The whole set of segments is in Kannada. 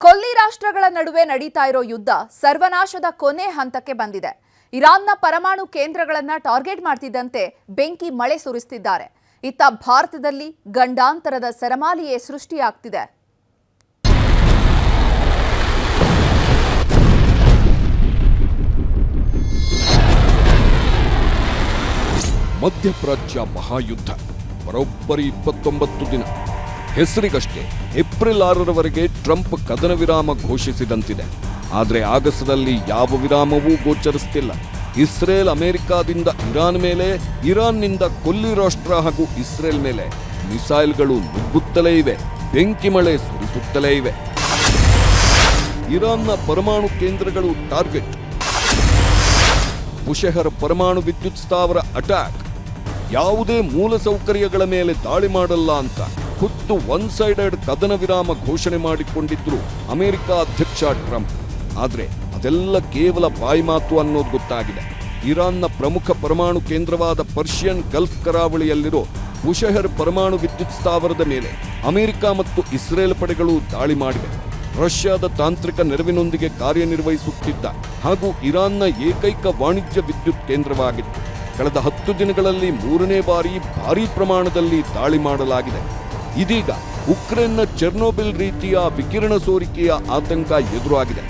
ಕೊಲ್ಲಿ ರಾಷ್ಟ್ರಗಳ ನಡುವೆ ನಡೀತಾ ಇರೋ ಯುದ್ಧ ಸರ್ವನಾಶದ ಕೊನೆ ಹಂತಕ್ಕೆ ಬಂದಿದೆ. ಇರಾನ್ನ ಪರಮಾಣು ಕೇಂದ್ರಗಳನ್ನು ಟಾರ್ಗೆಟ್ ಮಾಡ್ತಿದ್ದಂತೆ ಬೆಂಕಿ ಮಳೆ ಸುರಿಸುತ್ತಿದ್ದಾರೆ. ಇತ್ತ ಭಾರತದಲ್ಲಿ ಗಂಡಾಂತರದ ಸರಮಾಲಿಯೇ ಸೃಷ್ಟಿಯಾಗ್ತಿದೆ. ಮಧ್ಯಪ್ರಾಚ್ಯ ಮಹಾಯುದ್ಧ ಬರೋಬ್ಬರಿ 29 ದಿನ. ಹೆಸರಿಗಷ್ಟೇ ಏಪ್ರಿಲ್ 6ರವರೆಗೆ ಟ್ರಂಪ್ ಕದನ ವಿರಾಮ ಘೋಷಿಸಿದಂತಿದೆ. ಆದರೆ ಆಗಸದಲ್ಲಿ ಯಾವ ವಿರಾಮವೂ ಗೋಚರಿಸುತ್ತಿಲ್ಲ. ಇಸ್ರೇಲ್ ಅಮೆರಿಕಾದಿಂದ ಇರಾನ್ ಮೇಲೆ, ಇರಾನ್ನಿಂದ ಕೊಲ್ಲಿ ರಾಷ್ಟ್ರ ಹಾಗೂ ಇಸ್ರೇಲ್ ಮೇಲೆ ಮಿಸೈಲ್ಗಳು ನುಗ್ಗುತ್ತಲೇ ಇವೆ, ಬೆಂಕಿ ಮಳೆ ಸುರಿಸುತ್ತಲೇ ಇವೆ. ಇರಾನ್ನ ಪರಮಾಣು ಕೇಂದ್ರಗಳು ಟಾರ್ಗೆಟ್, ಬುಷೆಹರ್ ಪರಮಾಣು ವಿದ್ಯುತ್ ಸ್ಥಾವರ ಅಟ್ಯಾಕ್, ಯಾವುದೇ ಮೂಲಸೌಕರ್ಯಗಳ ಮೇಲೆ ದಾಳಿ ಮಾಡಲ್ಲ ಅಂತ ಖುದ್ದು ಒನ್ ಸೈಡೆಡ್ ಕದನ ವಿರಾಮ ಘೋಷಣೆ ಮಾಡಿಕೊಂಡಿದ್ರು ಅಮೆರಿಕ ಅಧ್ಯಕ್ಷ ಟ್ರಂಪ್. ಆದರೆ ಅದೆಲ್ಲ ಕೇವಲ ಬಾಯಿ ಮಾತು ಅನ್ನೋದು ಗೊತ್ತಾಗಿದೆ. ಇರಾನ್ನ ಪ್ರಮುಖ ಪರಮಾಣು ಕೇಂದ್ರವಾದ ಪರ್ಷಿಯನ್ ಗಲ್ಫ್ ಕರಾವಳಿಯಲ್ಲಿರೋ ಬುಷೆಹರ್ ಪರಮಾಣು ವಿದ್ಯುತ್ ಸ್ಥಾವರದ ಮೇಲೆ ಅಮೆರಿಕ ಮತ್ತು ಇಸ್ರೇಲ್ ಪಡೆಗಳು ದಾಳಿ ಮಾಡಿವೆ. ರಷ್ಯಾದ ತಾಂತ್ರಿಕ ನೆರವಿನೊಂದಿಗೆ ಕಾರ್ಯನಿರ್ವಹಿಸುತ್ತಿದ್ದ ಹಾಗೂ ಇರಾನ್ನ ಏಕೈಕ ವಾಣಿಜ್ಯ ವಿದ್ಯುತ್ ಕೇಂದ್ರವಾಗಿತ್ತು. ಕಳೆದ 10 ದಿನಗಳಲ್ಲಿ 3ನೇ ಬಾರಿ ಭಾರೀ ಪ್ರಮಾಣದಲ್ಲಿ ದಾಳಿ ಮಾಡಲಾಗಿದೆ. ಇದೀಗ ಉಕ್ರೇನ್ನ ಚೆರ್ನೋಬಿಲ್ ರೀತಿಯ ವಿಕಿರಣ ಸೋರಿಕೆಯ ಆತಂಕ ಎದುರಾಗಿದೆ.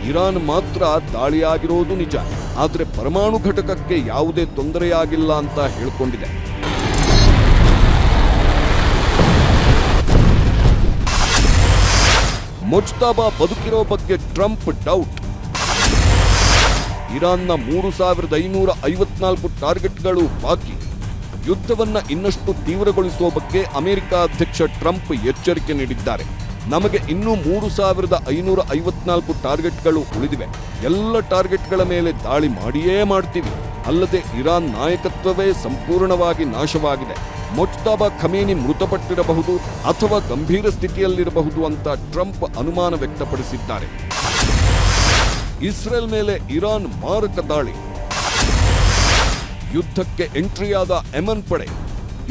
ಇರಾನ್ ಮಾತ್ರ ದಾಳಿಯಾಗಿರೋದು ನಿಜ, ಆದರೆ ಪರಮಾಣು ಘಟಕಕ್ಕೆ ಯಾವುದೇ ತೊಂದರೆಯಾಗಿಲ್ಲ ಅಂತ ಹೇಳಿಕೊಂಡಿದೆ. ಮೊಜ್ತಬಾ ಬದುಕಿರೋ ಬಗ್ಗೆ ಟ್ರಂಪ್ ಡೌಟ್. ಇರಾನ್ನ 3554 ಟಾರ್ಗೆಟ್ಗಳು ಬಾಕಿ. ಯುದ್ಧವನ್ನ ಇನ್ನಷ್ಟು ತೀವ್ರಗೊಳಿಸುವ ಬಗ್ಗೆ ಅಮೆರಿಕ ಅಧ್ಯಕ್ಷ ಟ್ರಂಪ್ ಎಚ್ಚರಿಕೆ ನೀಡಿದ್ದಾರೆ. ನಮಗೆ ಇನ್ನೂ 3554 ಟಾರ್ಗೆಟ್ಗಳು ಉಳಿದಿವೆ. ಎಲ್ಲ ಟಾರ್ಗೆಟ್ಗಳ ಮೇಲೆ ದಾಳಿ ಮಾಡಿಯೇ ಮಾಡ್ತೀವಿ. ಅಲ್ಲದೆ ಇರಾನ್ ನಾಯಕತ್ವವೇ ಸಂಪೂರ್ಣವಾಗಿ ನಾಶವಾಗಿದೆ. ಮೊಜ್ತಬಾ ಖಮೇನಿ ಮೃತಪಟ್ಟಿರಬಹುದು ಅಥವಾ ಗಂಭೀರ ಸ್ಥಿತಿಯಲ್ಲಿರಬಹುದು ಅಂತ ಟ್ರಂಪ್ ಅನುಮಾನ ವ್ಯಕ್ತಪಡಿಸಿದ್ದಾರೆ. ಇಸ್ರೇಲ್ ಮೇಲೆ ಇರಾನ್ ಮಾರಕ ದಾಳಿ. ಯುದ್ಧಕ್ಕೆ ಎಂಟ್ರಿಯಾದ ಯೆಮೆನ್ ಪಡೆ.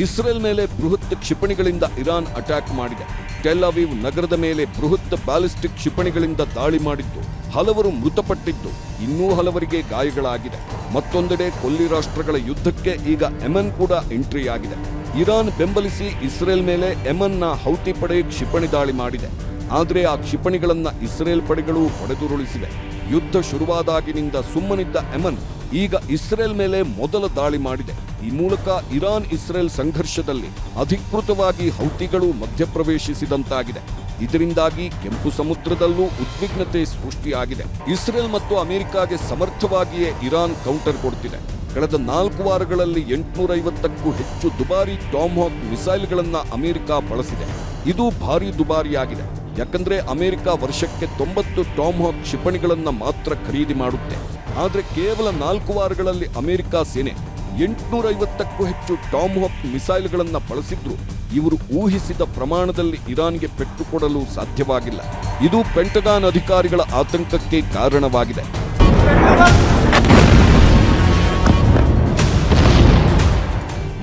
ಇಸ್ರೇಲ್ ಮೇಲೆ ಬೃಹತ್ ಕ್ಷಿಪಣಿಗಳಿಂದ ಇರಾನ್ ಅಟ್ಯಾಕ್ ಮಾಡಿದೆ. ಟೆಲ್ ಅವೀವ್ ನಗರದ ಮೇಲೆ ಬೃಹತ್ ಬ್ಯಾಲಿಸ್ಟಿಕ್ ಕ್ಷಿಪಣಿಗಳಿಂದ ದಾಳಿ ಮಾಡಿದ್ದು ಹಲವರು ಮೃತಪಟ್ಟಿದ್ದು, ಇನ್ನೂ ಹಲವರಿಗೆ ಗಾಯಗಳಾಗಿದೆ. ಮತ್ತೊಂದೆಡೆ ಕೊಲ್ಲಿ ರಾಷ್ಟ್ರಗಳ ಯುದ್ಧಕ್ಕೆ ಈಗ ಯೆಮೆನ್ ಕೂಡ ಎಂಟ್ರಿಯಾಗಿದೆ. ಇರಾನ್ ಬೆಂಬಲಿಸಿ ಇಸ್ರೇಲ್ ಮೇಲೆ ಯೆಮೆನ್ನ ಹೌತಿ ಪಡೆ ಕ್ಷಿಪಣಿ ದಾಳಿ ಮಾಡಿದೆ. ಆದರೆ ಆ ಕ್ಷಿಪಣಿಗಳನ್ನ ಇಸ್ರೇಲ್ ಪಡೆಗಳು ಹೊಡೆದುರುಳಿಸಿವೆ. ಯುದ್ಧ ಶುರುವಾದಾಗಿನಿಂದ ಸುಮ್ಮನಿದ್ದ ಯೆಮೆನ್ ಈಗ ಇಸ್ರೇಲ್ ಮೇಲೆ ಮೊದಲ ದಾಳಿ ಮಾಡಿದೆ. ಈ ಮೂಲಕ ಇರಾನ್ ಇಸ್ರೇಲ್ ಸಂಘರ್ಷದಲ್ಲಿ ಅಧಿಕೃತವಾಗಿ ಹೌತಿಗಳು ಮಧ್ಯಪ್ರವೇಶಿಸಿದಂತಾಗಿದೆ. ಇದರಿಂದಾಗಿ ಕೆಂಪು ಸಮುದ್ರದಲ್ಲೂ ಉದ್ವಿಗ್ನತೆ ಸೃಷ್ಟಿಯಾಗಿದೆ. ಇಸ್ರೇಲ್ ಮತ್ತು ಅಮೆರಿಕಾಗೆ ಸಮರ್ಥವಾಗಿಯೇ ಇರಾನ್ ಕೌಂಟರ್ ಕೊಡ್ತಿದೆ. ಕಳೆದ 4 ವಾರಗಳಲ್ಲಿ 850ಕ್ಕೂ ಹೆಚ್ಚು ದುಬಾರಿ ಟಾಮ್ಹಾಕ್ ಮಿಸೈಲ್ಗಳನ್ನ ಅಮೆರಿಕ ಬಳಸಿದೆ. ಇದು ಭಾರೀ ದುಬಾರಿಯಾಗಿದೆ. ಯಾಕಂದ್ರೆ ಅಮೆರಿಕ ವರ್ಷಕ್ಕೆ 90 ಟಾಮ್ಹಾಕ್ ಕ್ಷಿಪಣಿಗಳನ್ನ ಮಾತ್ರ ಖರೀದಿ ಮಾಡುತ್ತೆ. ಆದರೆ ಕೇವಲ 4 ವಾರಗಳಲ್ಲಿ ಅಮೆರಿಕ ಸೇನೆ 850ಕ್ಕೂ ಹೆಚ್ಚು ಟಾಮ್ಹಾಕ್ ಮಿಸೈಲ್ಗಳನ್ನ ಬಳಸಿದ್ರು ಇವರು ಊಹಿಸಿದ ಪ್ರಮಾಣದಲ್ಲಿ ಇರಾನ್ಗೆ ಪೆಟ್ಟು ಕೊಡಲು ಸಾಧ್ಯವಾಗಿಲ್ಲ. ಇದು ಪೆಂಟಗಾನ್ ಅಧಿಕಾರಿಗಳ ಆತಂಕಕ್ಕೆ ಕಾರಣವಾಗಿದೆ.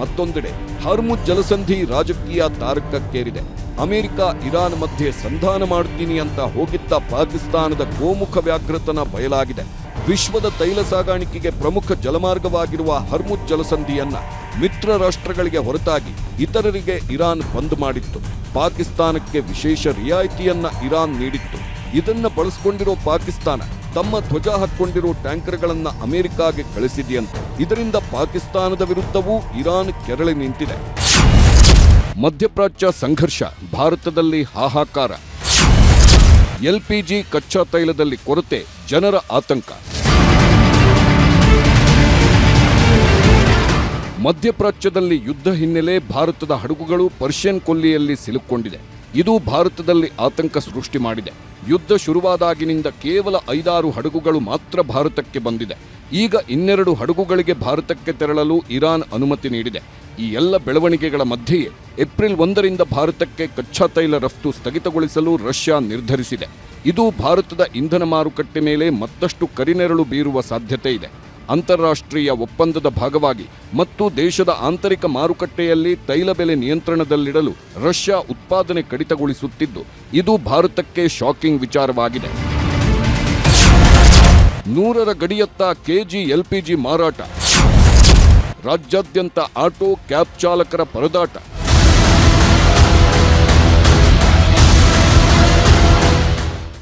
ಮತ್ತೊಂದೆಡೆ ಹರ್ಮುಜ್ ಜಲಸಂಧಿ ರಾಜಕೀಯ ತಾರಕಕ್ಕೇರಿದೆ. ಅಮೆರಿಕ ಇರಾನ್ ಮಧ್ಯೆ ಸಂಧಾನ ಮಾಡ್ತೀನಿ ಅಂತ ಹೋಗಿದ್ದ ಪಾಕಿಸ್ತಾನದ ಗೋಮುಖ ವ್ಯಾಘ್ರತನ ಬಯಲಾಗಿದೆ. ವಿಶ್ವದ ತೈಲ ಸಾಗಾಣಿಕೆಗೆ ಪ್ರಮುಖ ಜಲಮಾರ್ಗವಾಗಿರುವ ಹರ್ಮುಜ್ ಜಲಸಂಧಿಯನ್ನ ಮಿತ್ರ ರಾಷ್ಟ್ರಗಳಿಗೆ ಹೊರತಾಗಿ ಇತರರಿಗೆ ಇರಾನ್ ಬಂದ್ ಮಾಡಿತ್ತು. ಪಾಕಿಸ್ತಾನಕ್ಕೆ ವಿಶೇಷ ರಿಯಾಯಿತಿಯನ್ನ ಇರಾನ್ ನೀಡಿತ್ತು. ಇದನ್ನ ಬಳಸಿಕೊಂಡಿರೋ ಪಾಕಿಸ್ತಾನ ತಮ್ಮ ಧ್ವಜ ಹಾಕೊಂಡಿರೋ ಟ್ಯಾಂಕರ್ಗಳನ್ನ ಅಮೆರಿಕಾಗೆ ಕಳಿಸಿದೆಯಂತೆ. ಇದರಿಂದ ಪಾಕಿಸ್ತಾನದ ವಿರುದ್ಧವೂ ಇರಾನ್ ಕೆರಳಿ ನಿಂತಿದೆ. ಮಧ್ಯಪ್ರಾಚ್ಯ ಸಂಘರ್ಷ, ಭಾರತದಲ್ಲಿ ಹಾಹಾಕಾರ. LPG ಕಚ್ಚಾ ತೈಲದಲ್ಲಿ ಕೊರತೆ, ಜನರ ಆತಂಕ. ಮಧ್ಯಪ್ರಾಚ್ಯದಲ್ಲಿ ಯುದ್ಧ ಹಿನ್ನೆಲೆ ಭಾರತದ ಹಡಗುಗಳು ಪರ್ಷಿಯನ್ ಕೊಲ್ಲಿಯಲ್ಲಿ ಸಿಲುಕೊಂಡಿದೆ. ಇದು ಭಾರತದಲ್ಲಿ ಆತಂಕ ಸೃಷ್ಟಿ ಮಾಡಿದೆ. ಯುದ್ಧ ಶುರುವಾದಾಗಿನಿಂದ ಕೇವಲ 5-6 ಹಡಗುಗಳು ಮಾತ್ರ ಭಾರತಕ್ಕೆ ಬಂದಿದೆ. ಈಗ 2 ಹಡಗುಗಳಿಗೆ ಭಾರತಕ್ಕೆ ತೆರಳಲು ಇರಾನ್ ಅನುಮತಿ ನೀಡಿದೆ. ಈ ಎಲ್ಲ ಬೆಳವಣಿಗೆಗಳ ಮಧ್ಯೆಯೇ ಏಪ್ರಿಲ್ 1ರಿಂದ ಭಾರತಕ್ಕೆ ಕಚ್ಚಾ ತೈಲ ರಫ್ತು ಸ್ಥಗಿತಗೊಳಿಸಲು ರಷ್ಯಾ ನಿರ್ಧರಿಸಿದೆ. ಇದು ಭಾರತದ ಇಂಧನ ಮಾರುಕಟ್ಟೆ ಮೇಲೆ ಮತ್ತಷ್ಟು ಕರಿನೆರಳು ಬೀರುವ ಸಾಧ್ಯತೆ ಇದೆ. ಅಂತಾರಾಷ್ಟ್ರೀಯ ಒಪ್ಪಂದದ ಭಾಗವಾಗಿ ಮತ್ತು ದೇಶದ ಆಂತರಿಕ ಮಾರುಕಟ್ಟೆಯಲ್ಲಿ ತೈಲ ಬೆಲೆ ನಿಯಂತ್ರಣದಲ್ಲಿಡಲು ರಷ್ಯಾ ಉತ್ಪಾದನೆ ಕಡಿತಗೊಳಿಸುತ್ತಿದ್ದು ಇದು ಭಾರತಕ್ಕೆ ಶಾಕಿಂಗ್ ವಿಚಾರವಾಗಿದೆ. 100ರ ಗಡಿಯತ್ತ ಕೆಜಿ ಎಲ್ಪಿಜಿ ಮಾರಾಟ, ರಾಜ್ಯಾದ್ಯಂತ ಆಟೋ ಕ್ಯಾಬ್ ಚಾಲಕರ ಪರದಾಟ.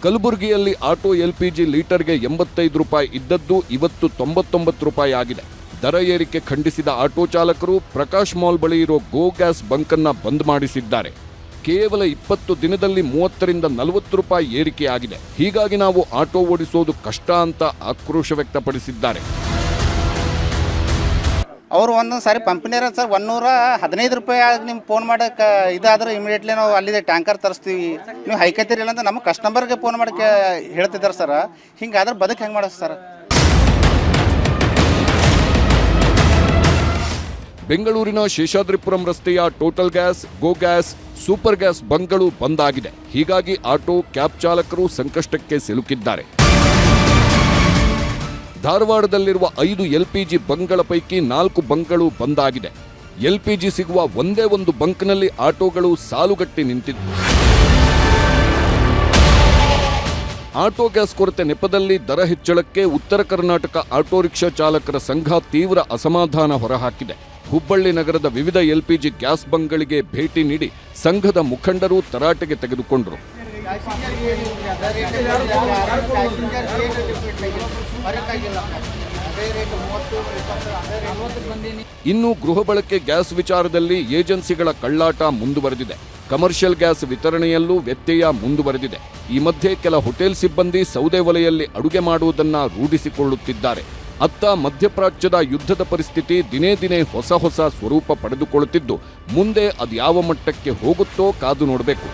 ಕಲಬುರಗಿಯಲ್ಲಿ ಆಟೋ ಎಲ್ಪಿಜಿ ಲೀಟರ್ಗೆ 85 ರೂಪಾಯಿ ಇದ್ದದ್ದು ಇವತ್ತು 99 ರೂಪಾಯಿ ಆಗಿದೆ. ದರ ಏರಿಕೆ ಖಂಡಿಸಿದ ಆಟೋ ಚಾಲಕರು ಪ್ರಕಾಶ್ ಮಾಲ್ ಬಳಿ ಇರೋ ಗೋ ಗ್ಯಾಸ್ ಬಂಕನ್ನ ಬಂದ್ ಮಾಡಿಸಿದ್ದಾರೆ. ಕೇವಲ 20 ದಿನದಲ್ಲಿ 30ರಿಂದ 40 ರೂಪಾಯಿ ಏರಿಕೆಯಾಗಿದೆ. ಹೀಗಾಗಿ ನಾವು ಆಟೋ ಓಡಿಸೋದು ಕಷ್ಟ ಅಂತ ಆಕ್ರೋಶ ವ್ಯಕ್ತಪಡಿಸಿದ್ದಾರೆ. ಅವರು ಒಂದೊಂದು ಸಾರಿ ಪಂಪಿನೇರ ಸರ್ 115 ರೂಪಾಯಿ ನಿಮ್ಗೆ ಫೋನ್ ಮಾಡೋಕೆ ಇದಾದ್ರೆ ಇಮಿಡಿಯೇಟ್ಲಿ ನಾವು ಅಲ್ಲಿದೆ ಟ್ಯಾಂಕರ್ ತರಿಸ್ತೀವಿ, ನೀವು ಹೈಕತ್ತೀರಿಲ್ಲ ಅಂತ ನಮ್ಮ ಕಸ್ಟಮರ್ಗೆ ಫೋನ್ ಮಾಡೋಕ್ಕೆ ಹೇಳ್ತಿದ್ದಾರೆ ಸರ್. ಹಿಂಗಾದ್ರೆ ಬದುಕು ಹೆಂಗೆ ಮಾಡೋದು ಸರ್? ಬೆಂಗಳೂರಿನ ಶೇಷಾದ್ರಿಪುರಂ ರಸ್ತೆಯ ಟೋಟಲ್ ಗ್ಯಾಸ್, ಗೋ ಗ್ಯಾಸ್, ಸೂಪರ್ ಗ್ಯಾಸ್ ಬಂಕ್ಗಳು ಬಂದ್ ಆಗಿದೆ. ಹೀಗಾಗಿ ಆಟೋ ಕ್ಯಾಬ್ ಚಾಲಕರು ಸಂಕಷ್ಟಕ್ಕೆ ಸಿಲುಕಿದ್ದಾರೆ. ಧಾರವಾಡದಲ್ಲಿರುವ 5 ಎಲ್ಪಿಜಿ ಬಂಕ್ಗಳ ಪೈಕಿ 4 ಬಂಕ್ಗಳು ಬಂದ್ ಆಗಿದೆ. ಎಲ್ಪಿಜಿ ಸಿಗುವ ಒಂದೇ ಒಂದು ಬಂಕ್ನಲ್ಲಿ ಆಟೋಗಳು ಸಾಲುಗಟ್ಟಿ ನಿಂತಿದ್ದು. ಆಟೋ ಗ್ಯಾಸ್ ಕೊರತೆ ನೆಪದಲ್ಲಿ ದರ ಹೆಚ್ಚಳಕ್ಕೆ ಉತ್ತರ ಕರ್ನಾಟಕ ಆಟೋ ರಿಕ್ಷಾ ಚಾಲಕರ ಸಂಘ ತೀವ್ರ ಅಸಮಾಧಾನ ಹೊರಹಾಕಿದೆ. ಹುಬ್ಬಳ್ಳಿ ನಗರದ ವಿವಿಧ ಎಲ್ಪಿಜಿ ಗ್ಯಾಸ್ ಬಂಕ್ಗಳಿಗೆ ಭೇಟಿ ನೀಡಿ ಸಂಘದ ಮುಖಂಡರು ತರಾಟೆಗೆ ತೆಗೆದುಕೊಂಡರು. ಇನ್ನು ಗೃಹ ಬಳಕೆ ಗ್ಯಾಸ್ ವಿಚಾರದಲ್ಲಿ ಏಜೆನ್ಸಿಗಳ ಕಳ್ಳಾಟ ಮುಂದುವರೆದಿದೆ. ಕಮರ್ಷಿಯಲ್ ಗ್ಯಾಸ್ ವಿತರಣೆಯಲ್ಲೂ ವ್ಯತ್ಯಯ ಮುಂದುವರೆದಿದೆ. ಈ ಮಧ್ಯೆ ಕೆಲ ಹೋಟೆಲ್ ಸಿಬ್ಬಂದಿ ಸೌದೆ ಒಲೆಯಲ್ಲಿ ಅಡುಗೆ ಮಾಡುವುದನ್ನು ರೂಢಿಸಿಕೊಳ್ಳುತ್ತಿದ್ದಾರೆ. ಅತ್ತ ಮಧ್ಯಪ್ರಾಚ್ಯದ ಯುದ್ಧದ ಪರಿಸ್ಥಿತಿ ದಿನೇ ದಿನೇ ಹೊಸ ಸ್ವರೂಪ ಪಡೆದುಕೊಳ್ಳುತ್ತಿದ್ದು ಮುಂದೆ ಅದ್ಯಾವ ಮಟ್ಟಕ್ಕೆ ಹೋಗುತ್ತೋ ಕಾದು ನೋಡಬೇಕು.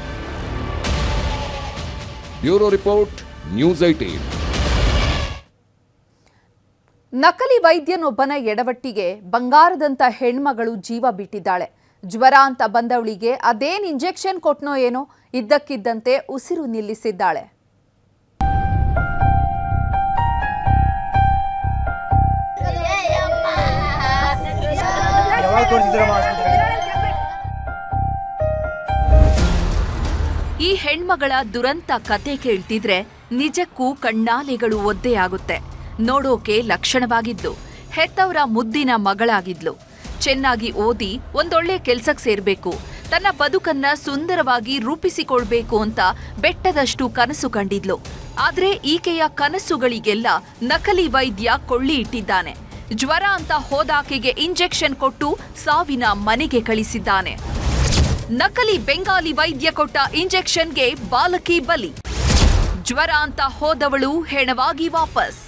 Bureau report, news 18. ನಕಲಿ ವೈದ್ಯನೊಬ್ಬನ ಎಡವಟ್ಟಿಗೆ ಬಂಗಾರದಂತ ಹೆಣ್ಮಗಳು ಜೀವ ಬಿಟ್ಟಿದ್ದಾಳೆ. ಜ್ವರ ಅಂತ ಬಂದವಳಿಗೆ ಅದೇನ್ ಇಂಜೆಕ್ಷನ್ ಕೊಟ್ನೋ ಏನೋ ಇದ್ದಕ್ಕಿದ್ದಂತೆ ಉಸಿರು ನಿಲ್ಲಿಸಿದ್ದಾಳೆ. ಈ ಹೆಣ್ಮಗಳ ದುರಂತ ಕತೆ ಕೇಳ್ತಿದ್ರೆ ನಿಜಕ್ಕೂ ಕಣ್ಣಾಲೆಗಳು ಒದ್ದೆಯಾಗುತ್ತೆ. ನೋಡೋಕೆ ಲಕ್ಷಣವಾಗಿದ್ದು ಹೆತ್ತವರ ಮುದ್ದಿನ ಮಗಳಾಗಿದ್ಲು. ಚೆನ್ನಾಗಿ ಓದಿ ಒಂದೊಳ್ಳೆ ಕೆಲ್ಸಕ್ಕೆ ಸೇರ್ಬೇಕು, ತನ್ನ ಬದುಕನ್ನ ಸುಂದರವಾಗಿ ರೂಪಿಸಿಕೊಳ್ಬೇಕು ಅಂತ ಬೆಟ್ಟದಷ್ಟು ಕನಸು ಕಂಡಿದ್ಲು. ಆದ್ರೆ ಈಕೆಯ ಕನಸುಗಳಿಗೆಲ್ಲ ನಕಲಿ ವೈದ್ಯ ಕೊಳ್ಳಿ ಇಟ್ಟಿದ್ದಾನೆ. ಜ್ವರ ಅಂತ ಹೋದಾಕೆಗೆ ಇಂಜೆಕ್ಷನ್ ಕೊಟ್ಟು ಸಾವಿನ ಮನೆಗೆ ಕಳಿಸಿದ್ದಾನೆ. ನಕಲಿ ಬೆಂಗಾಲಿ ವೈದ್ಯ ಕೊಟ್ಟ ಇಂಜೆಕ್ಷನ್ಗೆ ಬಾಲಕಿ ಬಲಿ. ಜ್ವರ ಅಂತ ಹೋದವಳು ಹೆಣವಾಗಿ ವಾಪಸ್.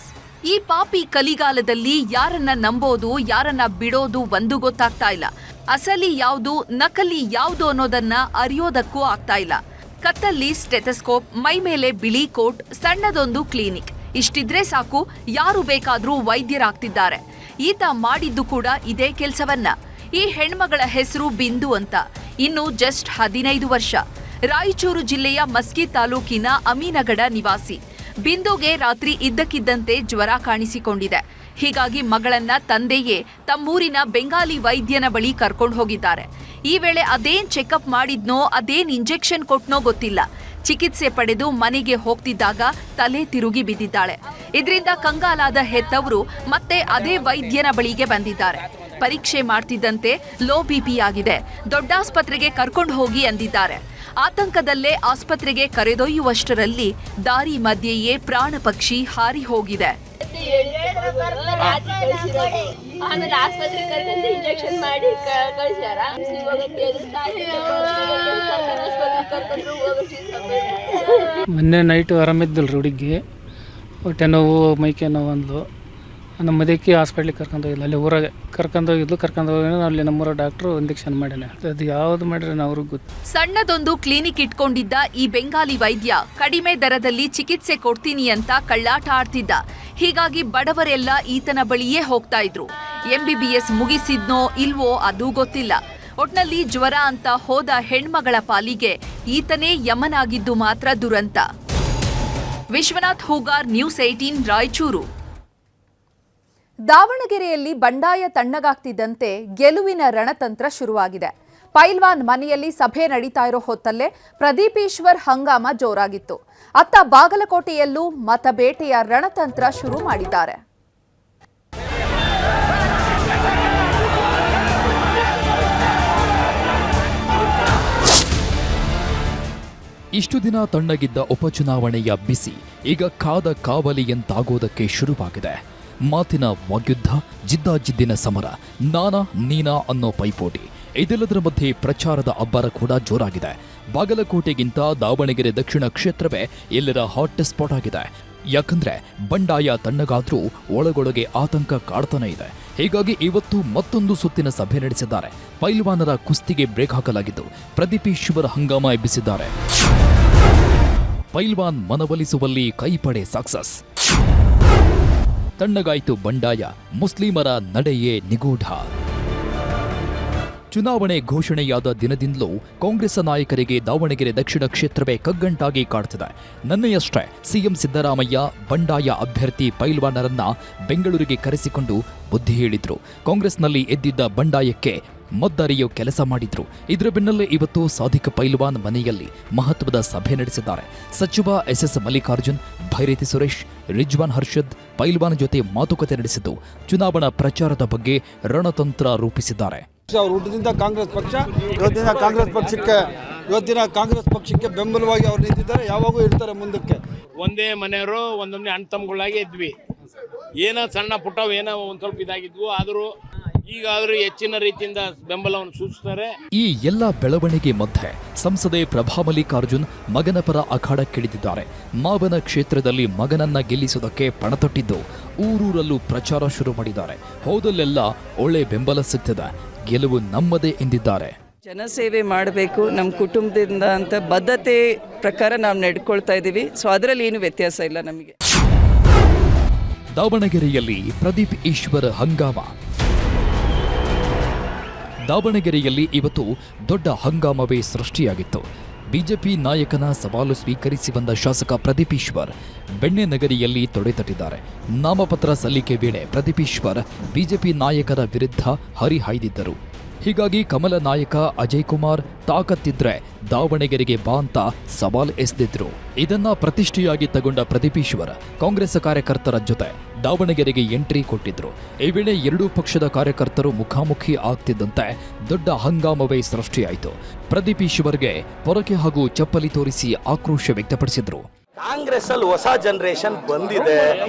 ಈ ಪಾಪಿ ಕಲಿಗಾಲದಲ್ಲಿ ಯಾರನ್ನ ನಂಬೋದು ಯಾರನ್ನ ಬಿಡೋದು ಒಂದು ಗೊತ್ತಾಗ್ತಾ ಇಲ್ಲ. ಅಸಲಿ ಯಾವುದು ನಕಲಿ ಯಾವುದು ಅನ್ನೋದನ್ನ ಅರಿಯೋದಕ್ಕೂ ಆಗ್ತಾ ಇಲ್ಲ. ಕತ್ತಲ್ಲಿ ಸ್ಟೆಥಸ್ಕೋಪ್, ಮೈ ಮೇಲೆ ಬಿಳಿ ಕೋಟ್, ಸಣ್ಣದೊಂದು ಕ್ಲಿನಿಕ್, ಇಷ್ಟಿದ್ರೆ ಸಾಕು ಯಾರು ಬೇಕಾದ್ರೂ ವೈದ್ಯರಾಗ್ತಿದ್ದಾರೆ. ಈತ ಮಾಡಿದ್ದು ಕೂಡ ಇದೇ ಕೆಲಸವನ್ನ. ಈ ಹೆಣ್ಮಗಳ ಹೆಸರು ಬಿಂದು ಅಂತ. ಇನ್ನು ಜಸ್ಟ್ 15 ವರ್ಷ. ರಾಯಚೂರು ಜಿಲ್ಲೆಯ ಮಸ್ಕಿ ತಾಲೂಕಿನ ಅಮೀನಗಡ ನಿವಾಸಿ. ಬಿಂದುಗೆ ರಾತ್ರಿ ಇದ್ದಕ್ಕಿದ್ದಂತೆ ಜ್ವರ ಕಾಣಿಸಿಕೊಂಡಿದೆ. ಹೀಗಾಗಿ ಮಗಳನ್ನ ತಂದೆಯೇ ತಮ್ಮೂರಿನ ಬೆಂಗಾಲಿ ವೈದ್ಯನ ಬಳಿ ಕರ್ಕೊಂಡು ಹೋಗಿದ್ದಾರೆ. ಈ ವೇಳೆ ಅದೇನ್ ಚೆಕಪ್ ಮಾಡಿದ್ನೋ ಅದೇನ್ ಇಂಜೆಕ್ಷನ್ ಕೊಟ್ನೋ ಗೊತ್ತಿಲ್ಲ. ಚಿಕಿತ್ಸೆ ಪಡೆದು ಮನೆಗೆ ಹೋಗ್ತಿದ್ದಾಗ ತಲೆ ತಿರುಗಿ ಬಿದ್ದಿದ್ದಾಳೆ. ಇದರಿಂದ ಕಂಗಾಲಾದ ಹೆತ್ತವರು ಮತ್ತೆ ಅದೇ ವೈದ್ಯನ ಬಳಿಗೆ ಬಂದಿದ್ದಾರೆ. ಪರೀಕ್ಷೆ ಮಾಡ್ತಿದ್ದಂತೆ ಲೋ ಬಿಪಿ ಆಗಿದೆ, ದೊಡ್ಡಾಸ್ಪತ್ರೆಗೆ ಕರ್ಕೊಂಡು ಹೋಗಿ ಅಂದಿದ್ದಾರೆ. ಆತಂಕದಲ್ಲೇ ಆಸ್ಪತ್ರೆಗೆ ಕರೆದೊಯ್ಯುವಷ್ಟರಲ್ಲಿ ದಾರಿ ಮಧ್ಯೆಯೇ ಪ್ರಾಣ ಪಕ್ಷಿ ಹಾರಿ ಹೋಗಿದೆ. ಮೊನ್ನೆ ನೈಟು ಆರಾಮಿದ್ದಿಲ್ಲ ಹುಡುಗಿ, ಹೊಟ್ಟೆ ನೋವು ಮೈಕೆ ನೋವು ಅಂದ್ಲು. ನಮ್ಮ ಮದಕ್ಕೆ ಹಾಸ್ಪಿಟ್ಲಿಗೆ ಕರ್ಕೊಂಡೋಗಿಲ್ಲ, ಅಲ್ಲಿ ಊರಾಗೆ ಕರ್ಕೊಂಡೋಗಿ ಅಲ್ಲಿ ನಮ್ಮೂರ ಡಾಕ್ಟ್ರು ಇಂಜೆಕ್ಷನ್ ಮಾಡ್ಯಾನೆ. ಅದು ಯಾವ್ದು ಮಾಡ್ಯಾನ ಅವ್ರಿಗೆ ಗೊತ್ತು. ಸಣ್ಣದೊಂದು ಕ್ಲಿನಿಕ್ ಇಟ್ಕೊಂಡಿದ್ದ ಈ ಬೆಂಗಾಲಿ ವೈದ್ಯ ಕಡಿಮೆ ದರದಲ್ಲಿ ಚಿಕಿತ್ಸೆ ಕೊಡ್ತೀನಿ ಅಂತ ಕಳ್ಳಾಟ ಆಡ್ತಿದ್ದ. ಹೀಗಾಗಿ ಬಡವರೆಲ್ಲ ಈತನ ಬಳಿಯೇ ಹೋಗ್ತಾ ಇದ್ರು. MBBS ಮುಗಿಸಿದ್ನೋ ಇಲ್ವೋ ಅದು ಗೊತ್ತಿಲ್ಲ. ಒಟ್ನಲ್ಲಿ ಜ್ವರ ಅಂತ ಹೋದ ಹೆಣ್ಮಗಳ ಪಾಲಿಗೆ ಈತನೇ ಯಮನಾಗಿದ್ದು ಮಾತ್ರ ದುರಂತ. ವಿಶ್ವನಾಥ್ ಹೂಗಾರ್, ನ್ಯೂಸ್ 18, ರಾಯಚೂರು. ದಾವಣಗೆರೆಯಲ್ಲಿ ಬಂಡಾಯ ತಣ್ಣಗಾಗ್ತಿದ್ದಂತೆ ಗೆಲುವಿನ ರಣತಂತ್ರ ಶುರುವಾಗಿದೆ. ಪೈಲ್ವಾನ್ ಮನೆಯಲ್ಲಿ ಸಭೆ ನಡೀತಾ ಇರೋ ಹೊತ್ತಲ್ಲೇ ಪ್ರದೀಪ್ ಈಶ್ವರ್ ಹಂಗಾಮ ಜೋರಾಗಿತ್ತು. ಅತ್ತ ಬಾಗಲಕೋಟೆಯಲ್ಲೂ ಮತಬೇಟೆಯ ರಣತಂತ್ರ ಶುರು ಮಾಡಿದ್ದಾರೆ. ಇಷ್ಟು ದಿನ ತಣ್ಣಗಿದ್ದ ಉಪಚುನಾವಣೆಯ ಬಿಸಿ ಈಗ ಕಾದ ಕಾವಲಿಯಂತಾಗೋದಕ್ಕೆ ಶುರುವಾಗಿದೆ. ಮಾತಿನ ವಾಗ್ಯುದ್ಧ, ಜಿದ್ದಾಜಿದ್ದಿನ ಸಮರ, ನಾನಾ ನೀನಾ ಅನ್ನೋ ಪೈಪೋಟಿ, ಇದೆಲ್ಲದರ ಮಧ್ಯೆ ಪ್ರಚಾರದ ಅಬ್ಬರ ಕೂಡ ಜೋರಾಗಿದೆ. ಬಾಗಲಕೋಟೆಗಿಂತ ದಾವಣಗೆರೆ ದಕ್ಷಿಣ ಕ್ಷೇತ್ರವೇ ಎಲ್ಲರ ಹಾಟ್ ಸ್ಪಾಟ್ ಆಗಿದೆ. ಯಾಕಂದ್ರೆ ಬಂಡಾಯ ತಣ್ಣಗಾದ್ರೂ ಒಳಗೊಳಗೆ ಆತಂಕ ಕಾಡ್ತಾನೆ ಇದೆ. ಹೀಗಾಗಿ ಇವತ್ತು ಮತ್ತೊಂದು ಸುತ್ತಿನ ಸಭೆ ನಡೆಸಿದ್ದಾರೆ. ಪೈಲ್ವಾನರ ಕುಸ್ತಿಗೆ ಬ್ರೇಕ್ ಹಾಕಲಾಗಿದ್ದು ಪ್ರದೀಪ್ ಈಶ್ವರ್ ಹಂಗಾಮ ಎಬ್ಬಿಸಿದ್ದಾರೆ. ಪೈಲ್ವಾನ್ ಮನವೊಲಿಸುವಲ್ಲಿ ಕೈಪಡೆ ಸಕ್ಸಸ್. ತಣ್ಣಗಾಯಿತು ಬಂಡಾಯ, ಮುಸ್ಲಿಮರ ನಡೆಯೇ ನಿಗೂಢ. ಚುನಾವಣೆ ಘೋಷಣೆಯಾದ ದಿನದಿಂದಲೂ ಕಾಂಗ್ರೆಸ್ ನಾಯಕರಿಗೆ ದಾವಣಗೆರೆ ದಕ್ಷಿಣ ಕ್ಷೇತ್ರವೇ ಕಗ್ಗಂಟಾಗಿ ಕಾಡ್ತಿದೆ. ನಿನ್ನೆಯಷ್ಟೇ ಸಿಎಂ ಸಿದ್ದರಾಮಯ್ಯ ಬಂಡಾಯ ಅಭ್ಯರ್ಥಿ ಪೈಲ್ವಾನರನ್ನ ಬೆಂಗಳೂರಿಗೆ ಕರೆಸಿಕೊಂಡು ಬುದ್ಧಿ ಹೇಳಿದ್ರು. ಕಾಂಗ್ರೆಸ್ನಲ್ಲಿ ಎದ್ದಿದ್ದ ಬಂಡಾಯಕ್ಕೆ ಮದ್ದರಿಯೋ ಕೆಲಸ ಮಾಡಿದ್ರು. ಇದರ ಬೆನ್ನಲ್ಲೇ ಇವತ್ತು ಸಾದಿಕ್ ಪೈಲ್ವಾನ್ ಮನೆಯಲ್ಲಿ ಮಹತ್ವದ ಸಭೆ ನಡೆಸಿದ್ದಾರೆ. ಸಚಿವ ಎಸ್ ಮಲ್ಲಿಕಾರ್ಜುನ್, ಭೈರತಿ ಸುರೇಶ್, ರಿಜ್ವಾನ್ ಹರ್ಷದ್ ಪೈಲ್ವಾನ್ ಜೊತೆ ಮಾತುಕತೆ ನಡೆಸಿದ್ದು ಚುನಾವಣಾ ಪ್ರಚಾರದ ಬಗ್ಗೆ ರಣತಂತ್ರ ರೂಪಿಸಿದ್ದಾರೆ. ಅವರು ಹುಟ್ಟಿದಿಂದ ಕಾಂಗ್ರೆಸ್ ಪಕ್ಷ, ಇವತ್ತಿನ ಕಾಂಗ್ರೆಸ್ ಪಕ್ಷಕ್ಕೆ ಬೆಂಬಲವಾಗಿ ಅವರು ನಿಂತಿದ್ದಾರೆ. ಯಾವಾಗೂ ಇರ್ತಾರೆ ಮುಂದಕ್ಕೆ. ಒಂದೇ ಮನೆಯವರು ಒಂದೊಂದೇ ಅಣ್ಣ ತಮ್ಮಗಳಾಗಿ ಇದ್ವಿ. ಏನೋ ಸಣ್ಣ ಪುಟ್ಟವು ಏನೋ ಒಂದು ಸ್ವಲ್ಪ ಇದಾಗಿದ್ವು. ಆದರೂ ಈಗಾದರೂ ಹೆಚ್ಚಿನ ರೀತಿಯಿಂದ ಬೆಂಬಲವನ್ನು ಸೂಚಿಸ್ತಾರೆ. ಈ ಎಲ್ಲ ಬೆಳವಣಿಗೆ ಮಧ್ಯೆ ಸಂಸದೆ ಪ್ರಭಾ ಮಲ್ಲಿಕಾರ್ಜುನ್ ಮಗನ ಪರ ಅಖಾಡಕ್ಕಿಳಿದಿದ್ದಾರೆ. ಮಾವನ ಕ್ಷೇತ್ರದಲ್ಲಿ ಮಗನನ್ನ ಗೆಲ್ಲಿಸುವುದಕ್ಕೆ ಪಣತೊಟ್ಟಿದ್ದು ಊರೂರಲ್ಲೂ ಪ್ರಚಾರ ಶುರು ಮಾಡಿದ್ದಾರೆ. ಹೋದಲ್ಲೆಲ್ಲ ಒಳ್ಳೆ ಬೆಂಬಲ ಸಿಗ್ತದೆ, ಗೆಲುವು ನಮ್ಮದೇ ಎಂದಿದ್ದಾರೆ. ಜನಸೇವೆ ಮಾಡಬೇಕು ನಮ್ಮ ಕುಟುಂಬದಿಂದ ಅಂತ ಬದ್ಧತೆ ಪ್ರಕಾರ ನಾವು ನಡ್ಕೊಳ್ತಾ ಇದ್ದೀವಿ. ಸೊ ಅದರಲ್ಲಿ ಏನು ವ್ಯತ್ಯಾಸ ಇಲ್ಲ ನಮಗೆ. ದಾವಣಗೆರೆಯಲ್ಲಿ ಪ್ರದೀಪ್ ಈಶ್ವರ್ ಹಂಗಾಮ. ದಾವಣಗೆರೆಯಲ್ಲಿ ಇವತ್ತು ದೊಡ್ಡ ಹಂಗಾಮವೇ ಸೃಷ್ಟಿಯಾಗಿತ್ತು. ಬಿಜೆಪಿ ನಾಯಕನ ಸವಾಲು ಸ್ವೀಕರಿಸಿ ಬಂದ ಶಾಸಕ ಪ್ರದೀಪ್ ಈಶ್ವರ್ ಬೆಣ್ಣೆ ನಗರಿಯಲ್ಲಿ ತೊಡೆತಟ್ಟಿದ್ದಾರೆ. ನಾಮಪತ್ರ ಸಲ್ಲಿಕೆ ವೇಳೆ ಪ್ರದೀಪ್ ಈಶ್ವರ್ ಬಿಜೆಪಿ ನಾಯಕರ ವಿರುದ್ಧ ಹರಿಹಾಯ್ದಿದ್ದರು. ಹೀಗಾಗಿ ಕಮಲ ನಾಯಕ ಅಜಯ್ ಕುಮಾರ್ ತಾಕತ್ತಿದ್ರೆ ದಾವಣಗೆರೆಗೆ ಬಾ ಅಂತ ಸವಾಲ್ ಎಸೆದಿದ್ರು. ಇದನ್ನ ಪ್ರತಿಷ್ಠೆಯಾಗಿ ತಗೊಂಡ ಪ್ರದೀಪ್ ಈಶ್ವರ್ ಕಾಂಗ್ರೆಸ್ ಕಾರ್ಯಕರ್ತರ ಜೊತೆ ದಾವಣಗೆರೆಗೆ ಎಂಟ್ರಿ ಕೊಟ್ಟಿದ್ರು. ಈ ವೇಳೆ ಎರಡೂ ಪಕ್ಷದ ಕಾರ್ಯಕರ್ತರು ಮುಖಾಮುಖಿ ಆಗ್ತಿದ್ದಂತೆ ದೊಡ್ಡ ಹಂಗಾಮವೇ ಸೃಷ್ಟಿಯಾಯಿತು. ಪ್ರದೀಪ್ ಈಶ್ವರ್ಗೆ ಪೊರಕೆ ಹಾಗೂ ಚಪ್ಪಲಿ ತೋರಿಸಿ ಆಕ್ರೋಶ ವ್ಯಕ್ತಪಡಿಸಿದ್ರು. ಕಾಂಗ್ರೆಸ್ ಅಲ್ಲಿ ಹೊಸ ಜನರೇಷನ್ ಬಂದಿದೆ.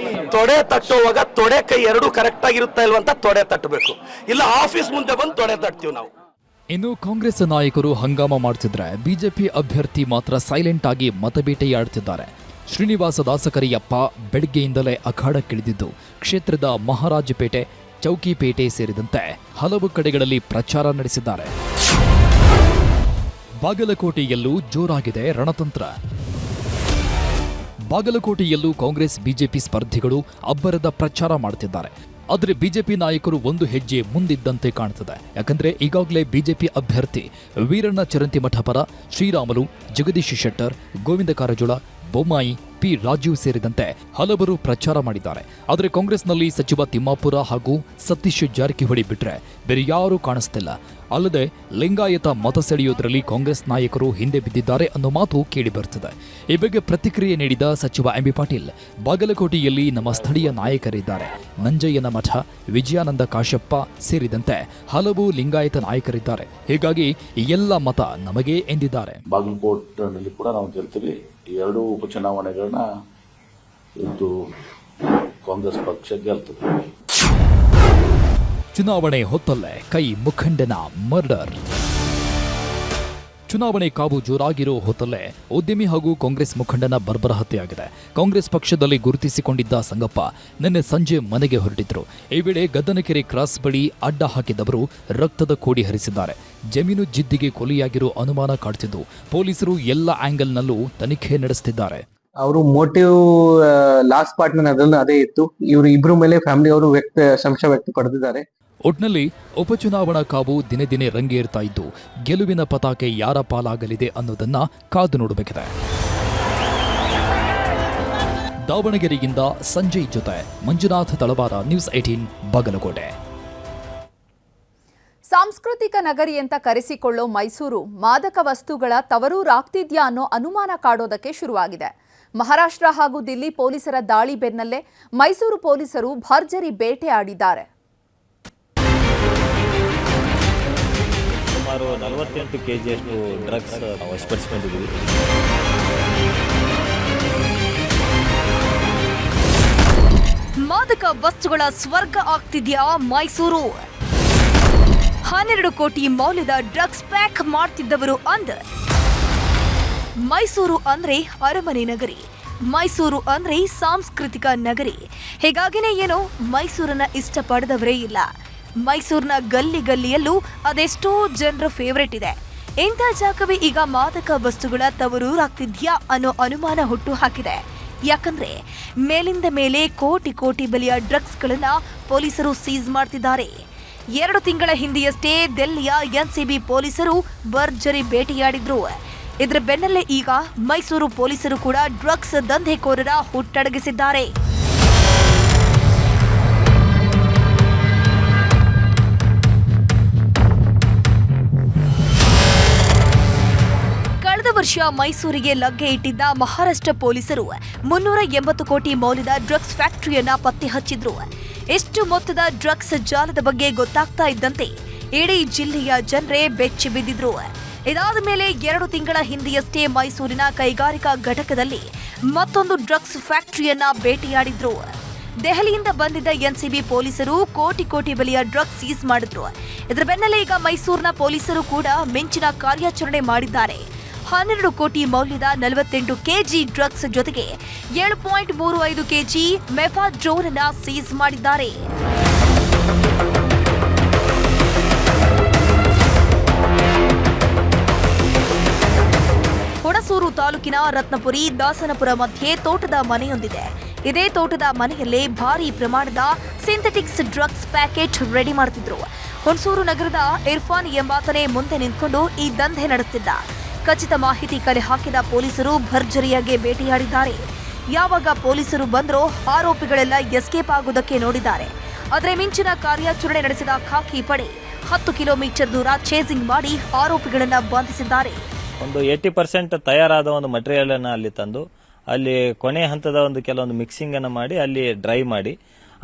ತೊಡೆ ತಟ್ಟುವಾಗ ತೊಡೆ ಕೈ ಎರಡು ಕರೆಕ್ಟ್ ಆಗಿರುತ್ತಾ ಇಲ್ವಂತ ತೊಡೆ ತಟ್ಟಬೇಕು, ಇಲ್ಲ ಆಫೀಸ್ ಮುಂದೆ ಬಂದು ತೊಡೆ ತಟ್ತೀವಿ ನಾವು. ಇನ್ನು ಕಾಂಗ್ರೆಸ್ ನಾಯಕರು ಹಂಗಾಮ ಮಾಡ್ತಿದ್ರೆ ಬಿಜೆಪಿ ಅಭ್ಯರ್ಥಿ ಮಾತ್ರ ಸೈಲೆಂಟ್ ಆಗಿ ಮತಬೇಟೆಯಾಡ್ತಿದ್ದಾರೆ. ಶ್ರೀನಿವಾಸ ದಾಸಕರಿಯಪ್ಪ ಬೆಳಗ್ಗೆಯಿಂದಲೇ ಅಖಾಡಕ್ಕಿಳಿದಿದ್ದು ಕ್ಷೇತ್ರದ ಮಹಾರಾಜಪೇಟೆ, ಚೌಕಿಪೇಟೆ ಸೇರಿದಂತೆ ಹಲವು ಕಡೆಗಳಲ್ಲಿ ಪ್ರಚಾರ ನಡೆಸಿದ್ದಾರೆ. ಬಾಗಲಕೋಟೆಯಲ್ಲೂ ಜೋರಾಗಿದೆ ರಣತಂತ್ರ. ಬಾಗಲಕೋಟೆಯಲ್ಲೂ ಕಾಂಗ್ರೆಸ್ ಬಿಜೆಪಿ ಸ್ಪರ್ಧಿಗಳು ಅಬ್ಬರದ ಪ್ರಚಾರ ಮಾಡುತ್ತಿದ್ದಾರೆ. ಆದರೆ ಬಿಜೆಪಿ ನಾಯಕರು ಒಂದು ಹೆಜ್ಜೆ ಮುಂದಿದ್ದಂತೆ ಕಾಣುತ್ತದೆ. ಯಾಕಂದ್ರೆ ಈಗಾಗಲೇ ಬಿಜೆಪಿ ಅಭ್ಯರ್ಥಿ ವೀರಣ್ಣ ಚರಂತಿಮಠ ಪರ ಶ್ರೀರಾಮುಲು, ಜಗದೀಶ್ ಶೆಟ್ಟರ್, ಗೋವಿಂದ ಕಾರಜೋಳ, ಬೊಮ್ಮಾಯಿ, ಪಿ ರಾಜೀವ್ ಸೇರಿದಂತೆ ಹಲವರು ಪ್ರಚಾರ ಮಾಡಿದ್ದಾರೆ. ಆದರೆ ಕಾಂಗ್ರೆಸ್ನಲ್ಲಿ ಸಚಿವ ತಿಮ್ಮಾಪುರ ಹಾಗೂ ಸತೀಶ್ ಜಾರಕಿಹೊಳಿ ಬಿಟ್ರೆ ಬೇರೆ ಯಾರೂ ಕಾಣಿಸ್ತಿಲ್ಲ. ಅಲ್ಲದೆ ಲಿಂಗಾಯತ ಮತ ಸೆಳೆಯುವುದರಲ್ಲಿ ಕಾಂಗ್ರೆಸ್ ನಾಯಕರು ಹಿಂದೆ ಬಿದ್ದಿದ್ದಾರೆ ಅನ್ನೋ ಮಾತು ಕೇಳಿಬರುತ್ತದೆ. ಈ ಬಗ್ಗೆ ಪ್ರತಿಕ್ರಿಯೆ ನೀಡಿದ ಸಚಿವ ಎಂಬಿ ಪಾಟೀಲ್, ಬಾಗಲಕೋಟೆಯಲ್ಲಿ ನಮ್ಮ ಸ್ಥಳೀಯ ನಾಯಕರಿದ್ದಾರೆ. ನಂಜಯ್ಯನ ಮಠ, ವಿಜಯಾನಂದ ಕಾಶಪ್ಪ ಸೇರಿದಂತೆ ಹಲವು ಲಿಂಗಾಯತ ನಾಯಕರಿದ್ದಾರೆ. ಹೀಗಾಗಿ ಎಲ್ಲ ಮತ ನಮಗೆ ಎಂದಿದ್ದಾರೆ. ಬಾಗಲಕೋಟೆನಲ್ಲಿ ಕೂಡ ನಾವು ಗೆಲ್ತೀವಿ. ಎರಡೂ ಉಪಚುನಾವಣೆಗಳನ್ನ ಇವತ್ತು ಕಾಂಗ್ರೆಸ್ ಪಕ್ಷ ಗೆಲ್ತದೆ. ಚುನಾವಣೆ ಹೊತ್ತಲ್ಲೇ ಕೈ ಮುಖಂಡನ ಮರ್ಡರ್. ಚುನಾವಣೆ ಕಾವು ಜೋರಾಗಿರೋ ಹೊತ್ತಲ್ಲೇ ಉದ್ಯಮಿ ಹಾಗೂ ಕಾಂಗ್ರೆಸ್ ಮುಖಂಡನ ಬರ್ಬರ ಹತ್ಯೆಯಾಗಿದೆ. ಕಾಂಗ್ರೆಸ್ ಪಕ್ಷದಲ್ಲಿ ಗುರುತಿಸಿಕೊಂಡಿದ್ದ ಸಂಗಪ್ಪ ನಿನ್ನೆ ಸಂಜೆ ಮನೆಗೆ ಹೊರಟಿದ್ರು. ಈ ವೇಳೆ ಗದ್ದನಕೆರೆ ಕ್ರಾಸ್ ಬಳಿ ಅಡ್ಡ ಹಾಕಿದವರು ರಕ್ತದ ಕೋಡಿ ಹರಿಸಿದ್ದಾರೆ. ಜಮೀನು ಜಿದ್ದಿಗೆ ಕೊಲೆಯಾಗಿರೋ ಅನುಮಾನ ಕಾಡ್ತಿದ್ದು ಪೊಲೀಸರು ಎಲ್ಲ ಆಂಗಲ್ನಲ್ಲೂ ತನಿಖೆ ನಡೆಸುತ್ತಿದ್ದಾರೆ. ಅವರು ಮೋಟಿವ್ ಲಾಸ್ಟ್ ಪಾರ್ಟ್ನರ್ ಅದರಲ್ಲಿ ಅದೇ ಇತ್ತು. ಇವರು ಇಬ್ರು ಮೇಲೆ ಫ್ಯಾಮಿಲಿ ಅವರು ಸಂಶಯ ವ್ಯಕ್ತಪಡಿಸಿದ್ದಾರೆ. ಒಟ್ನಲ್ಲಿ ಉಪಚುನಾವಣಾ ಕಾವು ದಿನೇ ದಿನೇ ರಂಗೇರ್ತಾ ಇದ್ದು ಗೆಲುವಿನ ಪತಾಕೆ ಯಾರ ಪಾಲಾಗಲಿದೆ ಅನ್ನೋದನ್ನ ಕಾದು ನೋಡಬೇಕಿದೆ. ದಾವಣಗೆರೆಯಿಂದ ಸಂಜಯ್ ಜೊತೆ ಮಂಜುನಾಥ್ ತಳವಾರ, ನ್ಯೂಸ್ 18 ಬಾಗಲಕೋಟೆ. ಸಾಂಸ್ಕೃತಿಕ ನಗರಿ ಅಂತ ಕರೆಸಿಕೊಳ್ಳೋ ಮೈಸೂರು ಮಾದಕ ವಸ್ತುಗಳ ತವರೂರಾಗ್ತಿದ್ಯಾ ಅನ್ನೋ ಅನುಮಾನ ಕಾಡೋದಕ್ಕೆ ಶುರುವಾಗಿದೆ. ಮಹಾರಾಷ್ಟ್ರ ಹಾಗೂ ದಿಲ್ಲಿ ಪೊಲೀಸರ ದಾಳಿ ಬೆನ್ನಲ್ಲೇ ಮೈಸೂರು ಪೊಲೀಸರು ಭರ್ಜರಿ ಬೇಟೆ ಆಡಿದ್ದಾರೆ. ಸುಮಾರು 48 kgಯಷ್ಟು ಡ್ರಗ್ಸ್ ವಶಪಡಿಸಿಕೊಂಡಿದ್ದೀವಿ. ಮಾದಕ ವಸ್ತುಗಳ ಸ್ವರ್ಗ ಆಗ್ತಿದ್ಯಾ ಮೈಸೂರು? 12 ಕೋಟಿ ಮೌಲ್ಯದ ಡ್ರಗ್ಸ್ ಪ್ಯಾಕ್ ಮಾಡ್ತಿದ್ದವರು ಅಂದ್ರೆ ಮೈಸೂರು ಅಂದ್ರೆ ಅರಮನೆ ನಗರಿ, ಮೈಸೂರು ಅಂದ್ರೆ ಸಾಂಸ್ಕೃತಿಕ ನಗರಿ. ಹೀಗಾಗಿನೇ ಏನೋ ಮೈಸೂರನ್ನ ಇಷ್ಟಪಡದವರೇ ಇಲ್ಲ. ಮೈಸೂರಿನ ಗಲ್ಲಿ ಗಲ್ಲಿಯಲ್ಲೂ ಅದೆಷ್ಟೋ ಜನರ ಫೇವರೇಟ್ ಇದೆ. ಇಂಥ ಜಾಗವೇ ಈಗ ಮಾದಕ ವಸ್ತುಗಳ ತವರೂರಾಗ್ತಿದ್ಯಾ ಅನ್ನೋ ಅನುಮಾನ ಹುಟ್ಟು ಹಾಕಿದೆ. ಯಾಕಂದ್ರೆ ಮೇಲಿಂದ ಮೇಲೆ ಕೋಟಿ ಕೋಟಿ ಬೆಲೆಯ ಡ್ರಗ್ಸ್ಗಳನ್ನ ಪೊಲೀಸರು ಸೀಸ್ ಮಾಡ್ತಿದ್ದಾರೆ. 2 ತಿಂಗಳ ಹಿಂದೆಯಷ್ಟೇ ದಿಲ್ಲಿಯ ಎನ್ಸಿಬಿ ಪೊಲೀಸರು ಭರ್ಜರಿ ಬೇಟೆಯಾಡಿದ್ರು. ಇದರ ಬೆನ್ನಲ್ಲೇ ಈಗ ಮೈಸೂರು ಪೊಲೀಸರು ಕೂಡ ಡ್ರಗ್ಸ್ ದಂಧೆಕೋರರ ಹುಟ್ಟಡಗಿಸಿದ್ದಾರೆ. ಕಳೆದ ವರ್ಷ ಮೈಸೂರಿಗೆ ಲಗ್ಗೆ ಇಟ್ಟಿದ್ದ ಮಹಾರಾಷ್ಟ್ರ ಪೊಲೀಸರು 380 ಕೋಟಿ ಮೌಲ್ಯದ ಡ್ರಗ್ಸ್ ಫ್ಯಾಕ್ಟರಿಯನ್ನ ಪತ್ತೆ ಹಚ್ಚಿದ್ರು. ಎಷ್ಟು ಮೊತ್ತದ ಡ್ರಗ್ಸ್ ಜಾಲದ ಬಗ್ಗೆ ಗೊತ್ತಾಗ್ತಾ ಇದ್ದಂತೆ ಇಡೀ ಜಿಲ್ಲೆಯ ಜನರೇ ಬೆಚ್ಚಿ ಬಿದ್ದಿದ್ರು. ಇದಾದ ಮೇಲೆ 2 ತಿಂಗಳ ಹಿಂದೆಯಷ್ಟೇ ಮೈಸೂರಿನ ಕೈಗಾರಿಕಾ ಘಟಕದಲ್ಲಿ ಮತ್ತೊಂದು ಡ್ರಗ್ಸ್ ಫ್ಯಾಕ್ಟರಿಯನ್ನ ಬೇಟೆಯಾಡಿದ್ರು. ದೆಹಲಿಯಿಂದ ಬಂದಿದ್ದ ಎನ್ಸಿಬಿ ಪೊಲೀಸರು ಕೋಟಿ ಕೋಟಿ ಬೆಲೆಯ ಡ್ರಗ್ಸ್ ಸೀಸ್ ಮಾಡಿದ್ರು. ಇದರ ಬೆನ್ನಲ್ಲೇ ಈಗ ಮೈಸೂರಿನ ಪೊಲೀಸರು ಕೂಡ ಮಿಂಚಿನ ಕಾರ್ಯಾಚರಣೆ ಮಾಡಿದ್ದಾರೆ. 12 ಕೋಟಿ ಮೌಲ್ಯದ 48 ಕೆಜಿ ಡ್ರಗ್ಸ್ ಜೊತೆಗೆ 7.35 ಕೆಜಿ ಮೆಫಾಡ್ರೋನ್ ಅನ್ನು ಸೀಸ್ ಮಾಡಿದ್ದಾರೆ. ಹುಣಸೂರು ತಾಲೂಕಿನ ರತ್ನಪುರಿ ದಾಸನಪುರ ಮಧ್ಯೆ ತೋಟದ ಮನೆಯೊಂದಿದೆ. ಇದೇ ತೋಟದ ಮನೆಯಲ್ಲೇ ಭಾರೀ ಪ್ರಮಾಣದ ಸಿಂಥೆಟಿಕ್ಸ್ ಡ್ರಗ್ಸ್ ಪ್ಯಾಕೆಟ್ ರೆಡಿ ಮಾಡ್ತಿದ್ರು. ಹುಣಸೂರು ನಗರದ ಇರ್ಫಾನ್ ಎಂಬಾತನೇ ಮುಂದೆ ನಿಂತ್ಕೊಂಡು ಈ ದಂಧೆ ನಡೆಸುತ್ತಿದ್ದ. ಖಚಿತ ಮಾಹಿತಿ ಕಲೆ ಹಾಕಿದ ಪೊಲೀಸರು ಭರ್ಜರಿಯಾಗಿ ಬೇಟೆಯಾಡಿದ್ದಾರೆ. ಯಾವಾಗ ಪೊಲೀಸರು ಬಂದರೋ ಆರೋಪಿಗಳೆಲ್ಲ ಎಸ್ಕೇಪ್ ಆಗುವುದಕ್ಕೆ ನೋಡಿದ್ದಾರೆ. ಆದರೆ ಮಿಂಚಿನ ಕಾರ್ಯಾಚರಣೆ ನಡೆಸಿದ ಖಾಕಿ ಪಡೆ 10 ಕಿಲೋಮೀಟರ್ ದೂರ ಚೇಸಿಂಗ್ ಮಾಡಿ ಆರೋಪಿಗಳನ್ನು ಬಂಧಿಸಿದ್ದಾರೆ. ಒಂದು 80% ತಯಾರಾದ ಒಂದು ಮಟೀರಿಯಲ್ ಅನ್ನು ಅಲ್ಲಿ ತಂದು ಅಲ್ಲಿ ಕೊನೆ ಹಂತದ ಒಂದು ಕೆಲವೊಂದು ಮಿಕ್ಸಿಂಗ್ ಅನ್ನು ಮಾಡಿ ಅಲ್ಲಿ ಡ್ರೈ ಮಾಡಿ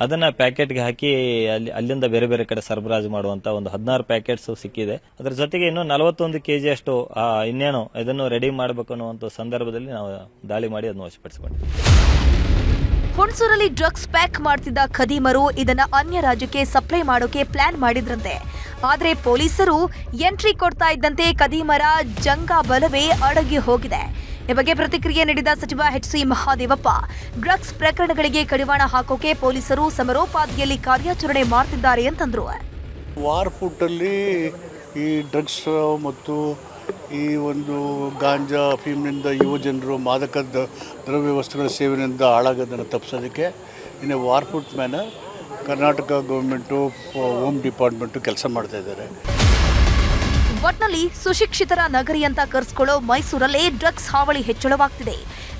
ಅದನ್ನ ಪ್ಯಾಕೆಟ್ಗೆ ಹಾಕಿ ಅಲ್ಲಿಂದ ಬೇರೆ ಬೇರೆ ಕಡೆ ಸರಬರಾಜು ಮಾಡುವಂತ ಒಂದು 16 ಪ್ಯಾಕೆಟ್ಸ್ ಸಿಕ್ಕಿದೆ. ಅದರ ಜೊತೆಗೆ ಇನ್ನು 41 ಕೆಜಿ ಅಷ್ಟು ಇನ್ನೇನು ಇದನ್ನು ರೆಡಿ ಮಾಡಬೇಕು ಅನ್ನುವಂತ ಸಂದರ್ಭದಲ್ಲಿ ನಾವು ದಾಳಿ ಮಾಡಿ ಅದನ್ನು ವಶಪಡಿಸಿಕೊಂಡಿದ್ವಿ. ಹುಣಸೂರಲ್ಲಿ ಡ್ರಗ್ಸ್ ಪ್ಯಾಕ್ ಮಾಡ್ತಿದ್ದ ಖದೀಮರು ಇದನ್ನ ಅನ್ಯ ರಾಜ್ಯಕ್ಕೆ ಸಪ್ಲೈ ಮಾಡೋಕೆ ಪ್ಲಾನ್ ಮಾಡಿದ್ರಂತೆ. ಆದ್ರೆ ಪೊಲೀಸರು ಎಂಟ್ರಿ ಕೊಡ್ತಾ ಇದ್ದಂತೆ ಖದೀಮರ ಜಂಗಾಬಲವೇ ಅಡಗಿ ಹೋಗಿದೆ. ಈ ಬಗ್ಗೆ ಪ್ರತಿಕ್ರಿಯೆ ನೀಡಿದ ಸಚಿವ ಎಚ್.ಸಿ. ಮಹಾದೇವಪ್ಪ, ಡ್ರಗ್ಸ್ ಪ್ರಕರಣಗಳಿಗೆ ಕಡಿವಾಣ ಹಾಕೋಕೆ ಪೊಲೀಸರು ಸಮರೋಪಾದಿಯಲ್ಲಿ ಕಾರ್ಯಾಚರಣೆ ಮಾಡ್ತಿದ್ದಾರೆ ಅಂತಂದ್ರು. ವಾರ್ ಫುಡ್ಡಲ್ಲಿ ಈ ಡ್ರಗ್ಸ್ ಮತ್ತು ಈ ಒಂದು ಗಾಂಜಾ ಅಫೀಮ್ನಿಂದ ಯುವ ಜನರು ಮಾದಕ ದ್ರವ್ಯ ವಸ್ತುಗಳ ಸೇವನೆಯಿಂದ ಹಾಳಾಗೋದನ್ನು ತಪ್ಪಿಸೋದಕ್ಕೆ ಇನ್ನು ವಾರ್ ಫುಡ್ ಮ್ಯಾನ ಕರ್ನಾಟಕ ಗೌರ್ಮೆಂಟು, ಹೋಮ್ ಡಿಪಾರ್ಟ್ಮೆಂಟು ಕೆಲಸ ಮಾಡ್ತಾ ಇದ್ದಾರೆ. ಒಟ್ನಲ್ಲಿ ಸುಶಿಕ್ಷಿತರ ನಗರಿ ಅಂತ ಕರೆಸ್ಕೊಳ್ಳೋ ಮೈಸೂರಲ್ಲೇ ಡ್ರಗ್ಸ್ ಹಾವಳಿ ಹೆಚ್ಚಳವಾಗ್ತಿದೆ.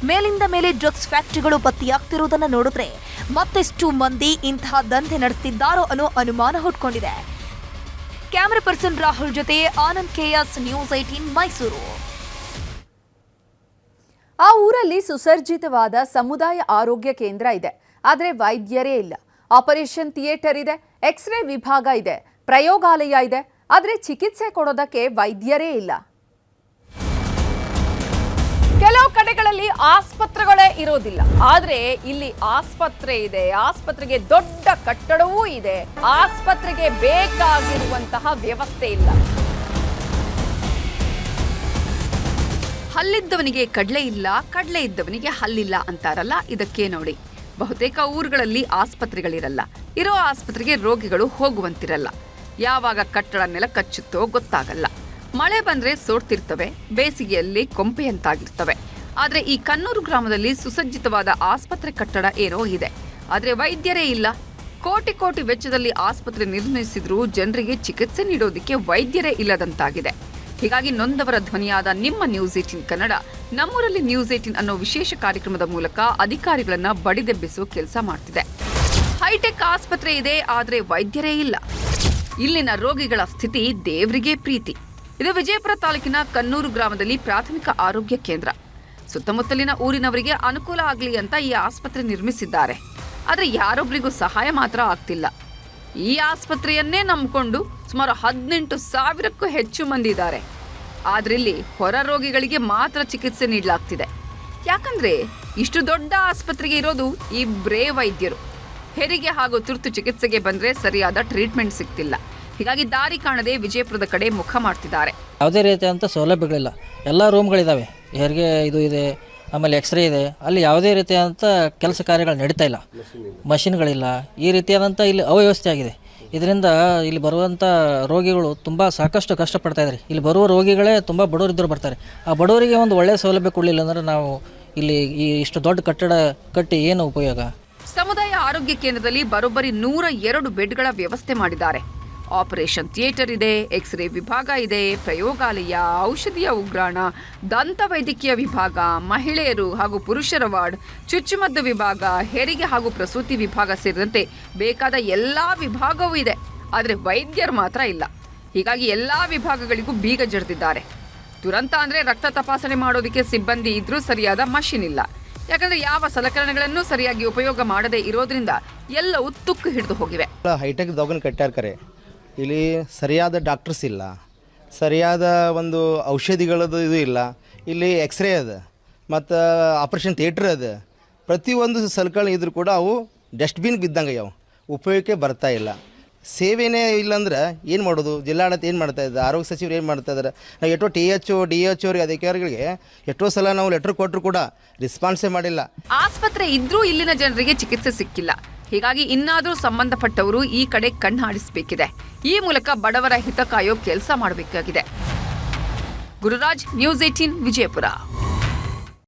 ಮೇಲಿಂದ ಮೇಲೆ ಡ್ರಗ್ಸ್ ಫ್ಯಾಕ್ಟರಿಗಳು ಪತ್ತೆಯಾಗ್ತಿರುವುದನ್ನು ನೋಡಿದ್ರೆ ಮತ್ತೆಷ್ಟು ಮಂದಿ ಇಂತಹ ದಂಧೆ ನಡೆಸ್ತಿದ್ದಾರೋ ಅನ್ನೋ ಅನುಮಾನ ಹುಟ್ಕೊಂಡಿದೆ. ಕ್ಯಾಮರಾ ಪರ್ಸನ್ ರಾಹುಲ್ ಜೊತೆ ಆನಂದ್ ಕೆಎಸ್, ನ್ಯೂಸ್ 18 ಮೈಸೂರು. ಆ ಊರಲ್ಲಿ ಸುಸರ್ಜಿತವಾದ ಸಮುದಾಯ ಆರೋಗ್ಯ ಕೇಂದ್ರ ಇದೆ, ಆದರೆ ವೈದ್ಯರೇ ಇಲ್ಲ. ಆಪರೇಷನ್ ಥಿಯೇಟರ್ ಇದೆ, ಎಕ್ಸ್ರೇ ವಿಭಾಗ ಇದೆ, ಪ್ರಯೋಗಾಲಯ ಇದೆ, ಆದರೆ ಚಿಕಿತ್ಸೆ ಕೊಡೋದಕ್ಕೆ ವೈದ್ಯರೇ ಇಲ್ಲ. ಕೆಲವು ಕಡೆಗಳಲ್ಲಿ ಆಸ್ಪತ್ರೆಗಳೇ ಇರೋದಿಲ್ಲ, ಆದ್ರೆ ಇಲ್ಲಿ ಆಸ್ಪತ್ರೆ ಇದೆ. ಆಸ್ಪತ್ರೆಗೆ ದೊಡ್ಡ ಕಟ್ಟಡವೂ ಇದೆ, ಆಸ್ಪತ್ರೆಗೆ ಬೇಕಾಗಿರುವಂತಹ ವ್ಯವಸ್ಥೆ ಇಲ್ಲ. ಹಲ್ಲಿದ್ದವನಿಗೆ ಕಡ್ಲೆ ಇಲ್ಲ, ಕಡ್ಲೆ ಇದ್ದವನಿಗೆ ಹಲ್ಲಿಲ್ಲ ಅಂತಾರಲ್ಲ, ಇದಕ್ಕೆ ನೋಡಿ. ಬಹುತೇಕ ಊರುಗಳಲ್ಲಿ ಆಸ್ಪತ್ರೆಗಳಿರಲ್ಲ. ಇರೋ ಆಸ್ಪತ್ರೆಗೆ ರೋಗಿಗಳು ಹೋಗುವಂತಿರಲ್ಲ. ಯಾವಾಗ ಕಟ್ಟಡ ನೆಲ ಕಚ್ಚುತ್ತೋ ಗೊತ್ತಾಗಲ್ಲ. ಮಳೆ ಬಂದ್ರೆ ಸೋಡ್ತಿರ್ತವೆ, ಬೇಸಿಗೆಯಲ್ಲಿ ಕೊಂಪೆಯಂತಾಗಿರ್ತವೆ. ಆದ್ರೆ ಈ ಕನ್ನೂರು ಗ್ರಾಮದಲ್ಲಿ ಸುಸಜ್ಜಿತವಾದ ಆಸ್ಪತ್ರೆ ಕಟ್ಟಡ ಏನೋ ಇದೆ, ಆದ್ರೆ ವೈದ್ಯರೇ ಇಲ್ಲ. ಕೋಟಿ ಕೋಟಿ ವೆಚ್ಚದಲ್ಲಿ ಆಸ್ಪತ್ರೆ ನಿರ್ಮಿಸಿದ್ರೂ ಜನರಿಗೆ ಚಿಕಿತ್ಸೆ ನೀಡೋದಕ್ಕೆ ವೈದ್ಯರೇ ಇಲ್ಲದಂತಾಗಿದೆ. ಹೀಗಾಗಿ ನೊಂದವರ ಧ್ವನಿಯಾದ ನಿಮ್ಮ ನ್ಯೂಸ್ 18 ಕನ್ನಡ ನಮ್ಮೂರಲ್ಲಿ ನ್ಯೂಸ್ 18 ಅನ್ನೋ ವಿಶೇಷ ಕಾರ್ಯಕ್ರಮದ ಮೂಲಕ ಅಧಿಕಾರಿಗಳನ್ನ ಬಡಿದೆಬ್ಬಿಸೋ ಕೆಲಸ ಮಾಡ್ತಿದೆ. ಹೈಟೆಕ್ ಆಸ್ಪತ್ರೆ ಇದೆ, ಆದರೆ ವೈದ್ಯರೇ ಇಲ್ಲ. ಇಲ್ಲಿನ ರೋಗಿಗಳ ಸ್ಥಿತಿ ದೇವರಿಗೆ ಪ್ರೀತಿ. ಇದು ವಿಜಯಪುರ ತಾಲೂಕಿನ ಕನ್ನೂರು ಗ್ರಾಮದಲ್ಲಿ ಪ್ರಾಥಮಿಕ ಆರೋಗ್ಯ ಕೇಂದ್ರ. ಸುತ್ತಮುತ್ತಲಿನ ಊರಿನವರಿಗೆ ಅನುಕೂಲ ಆಗಲಿ ಅಂತ ಈ ಆಸ್ಪತ್ರೆ ನಿರ್ಮಿಸಿದ್ದಾರೆ. ಆದರೆ ಯಾರೊಬ್ಬರಿಗೂ ಸಹಾಯ ಮಾತ್ರ ಆಗ್ತಿಲ್ಲ. ಈ ಆಸ್ಪತ್ರೆಯನ್ನೇ ನಂಬಿಕೊಂಡು ಸುಮಾರು 18,000ಕ್ಕೂ ಹೆಚ್ಚು ಮಂದಿ ಇದ್ದಾರೆ. ಆದ್ರೆ ಇಲ್ಲಿ ಹೊರ ರೋಗಿಗಳಿಗೆ ಮಾತ್ರ ಚಿಕಿತ್ಸೆ ನೀಡಲಾಗ್ತಿದೆ. ಯಾಕಂದ್ರೆ ಇಷ್ಟು ದೊಡ್ಡ ಆಸ್ಪತ್ರೆಗೆ ಇರೋದು ಇಬ್ಬರೇ ವೈದ್ಯರು. ಹೆರಿಗೆ ಹಾಗೂ ತುರ್ತು ಚಿಕಿತ್ಸೆಗೆ ಬಂದ್ರೆ ಸರಿಯಾದ ಟ್ರೀಟ್ಮೆಂಟ್ ಸಿಗ್ತಿಲ್ಲ. ಹೀಗಾಗಿ ದಾರಿ ಕಾಣದೆ ವಿಜಯಪುರದ ಕಡೆ ಮುಖ ಮಾಡ್ತಿದ್ದಾರೆ. ಯಾವುದೇ ರೀತಿಯಾದಂಥ ಸೌಲಭ್ಯಗಳಿಲ್ಲ. ಎಲ್ಲ ರೂಮ್ಗಳಿದ್ದಾವೆ, ಹೆರಿಗೆ ಇದು ಇದೆ, ಆಮೇಲೆ ಎಕ್ಸ್ರೇ ಇದೆ. ಅಲ್ಲಿ ಯಾವುದೇ ರೀತಿಯಾದಂಥ ಕೆಲಸ ಕಾರ್ಯಗಳು ನಡೀತಾ ಇಲ್ಲ, ಮಷಿನ್ಗಳಿಲ್ಲ. ಈ ರೀತಿಯಾದಂಥ ಇಲ್ಲಿ ಅವ್ಯವಸ್ಥೆ ಆಗಿದೆ. ಇದರಿಂದ ಇಲ್ಲಿ ಬರುವಂಥ ರೋಗಿಗಳು ತುಂಬ ಸಾಕಷ್ಟು ಕಷ್ಟಪಡ್ತಾ ಇದ್ದಾರೆ. ಇಲ್ಲಿ ಬರುವ ರೋಗಿಗಳೇ ತುಂಬ ಬಡವರಿದ್ದರು ಬರ್ತಾರೆ. ಆ ಬಡವರಿಗೆ ಒಂದು ಒಳ್ಳೆಯ ಸೌಲಭ್ಯ ಕೊಡಲಿಲ್ಲ ಅಂದರೆ ನಾವು ಇಲ್ಲಿ ಈ ಇಷ್ಟು ದೊಡ್ಡ ಕಟ್ಟಡ ಕಟ್ಟಿ ಏನು ಉಪಯೋಗ? ಸಮುದಾಯ ಆರೋಗ್ಯ ಕೇಂದ್ರದಲ್ಲಿ ಬರೋಬ್ಬರಿ 102 ಬೆಡ್ಗಳ ವ್ಯವಸ್ಥೆ ಮಾಡಿದ್ದಾರೆ. ಆಪರೇಷನ್ ಥಿಯೇಟರ್ ಇದೆ, ಎಕ್ಸ್ರೇ ವಿಭಾಗ ಇದೆ, ಪ್ರಯೋಗಾಲಯ, ಔಷಧಿಯ ಉಗ್ರಾಣ, ದಂತ ವೈದ್ಯಕೀಯ ವಿಭಾಗ, ಮಹಿಳೆಯರು ಹಾಗೂ ಪುರುಷರ ವಾರ್ಡ್, ಚುಚ್ಚುಮದ್ದು ವಿಭಾಗ, ಹೆರಿಗೆ ಹಾಗೂ ಪ್ರಸೂತಿ ವಿಭಾಗ ಸೇರಿದಂತೆ ಬೇಕಾದ ಎಲ್ಲಾ ವಿಭಾಗವೂ ಇದೆ. ಆದರೆ ವೈದ್ಯರು ಮಾತ್ರ ಇಲ್ಲ. ಹೀಗಾಗಿ ಎಲ್ಲಾ ವಿಭಾಗಗಳಿಗೂ ಬೀಗ ಜಡಿದಿದ್ದಾರೆ. ದುರಂತ ಅಂದ್ರೆ ರಕ್ತ ತಪಾಸಣೆ ಮಾಡೋದಕ್ಕೆ ಸಿಬ್ಬಂದಿ ಇದ್ರೂ ಸರಿಯಾದ ಮಷಿನ್ ಇಲ್ಲ. ಯಾಕಂದ್ರೆ ಯಾವ ಸಲಕರಣೆಗಳನ್ನು ಸರಿಯಾಗಿ ಉಪಯೋಗ ಮಾಡದೇ ಇರೋದ್ರಿಂದ ಎಲ್ಲವೂ ತುಕ್ಕು ಹಿಡಿದು ಹೋಗಿವೆ. ಹೈಟೆಕ್ ದವಾಖಾನೆ ಕಟ್ಟಾರ ಕರೆ, ಇಲ್ಲಿ ಸರಿಯಾದ ಡಾಕ್ಟರ್ಸ್ ಇಲ್ಲ, ಸರಿಯಾದ ಒಂದು ಔಷಧಿಗಳದ್ದು ಇದು ಇಲ್ಲ. ಇಲ್ಲಿ ಎಕ್ಸ್ರೇ ಅದ ಮತ್ತು ಆಪ್ರೇಷನ್ ಥಿಯೇಟ್ರ್ ಅದ. ಪ್ರತಿಯೊಂದು ಸಲಕರಣೆ ಇದ್ರೂ ಕೂಡ ಅವು ಡಸ್ಟ್ಬಿನ್ ಬಿದ್ದಂಗೆ ಅವು ಉಪಯೋಗಕ್ಕೆ ಬರ್ತಾ ಇಲ್ಲ. ಸೇವೆನೇ ಇಲ್ಲಾಂದ್ರೆ ಏನು ಮಾಡೋದು? ಜಿಲ್ಲಾಡಳಿತ ಏನು ಮಾಡ್ತಾ ಇದ್ದಾರೆ, ಆರೋಗ್ಯ ಸಚಿವರು ಏನು ಮಾಡ್ತಾ ಇದ್ದಾರೆ? ನಾವು ಎಷ್ಟೋ THO DHO ಅಧಿಕಾರಿಗಳಿಗೆ ಎಷ್ಟೋ ಸಲ ನಾವು ಲೆಟರ್ ಕೊಟ್ಟರು ಕೂಡ ರೆಸ್ಪಾನ್ಸೇ ಮಾಡಿಲ್ಲ. ಆಸ್ಪತ್ರೆ ಇದ್ರೂ ಇಲ್ಲಿನ ಜನರಿಗೆ ಚಿಕಿತ್ಸೆ ಸಿಕ್ಕಿಲ್ಲ. ಹೀಗಾಗಿ ಇನ್ನಾದರೂ ಸಂಬಂಧಪಟ್ಟವರು ಈ ಕಡೆ ಕಣ್ಣಾಡಿಸಬೇಕಿದೆ. ಈ ಮೂಲಕ ಬಡವರ ಹಿತ ಕಾಯೋ ಕೆಲಸ ಮಾಡಬೇಕಾಗಿದೆ. ಗುರುರಾಜ್, ನ್ಯೂಸ್ 18 ವಿಜಯಪುರ.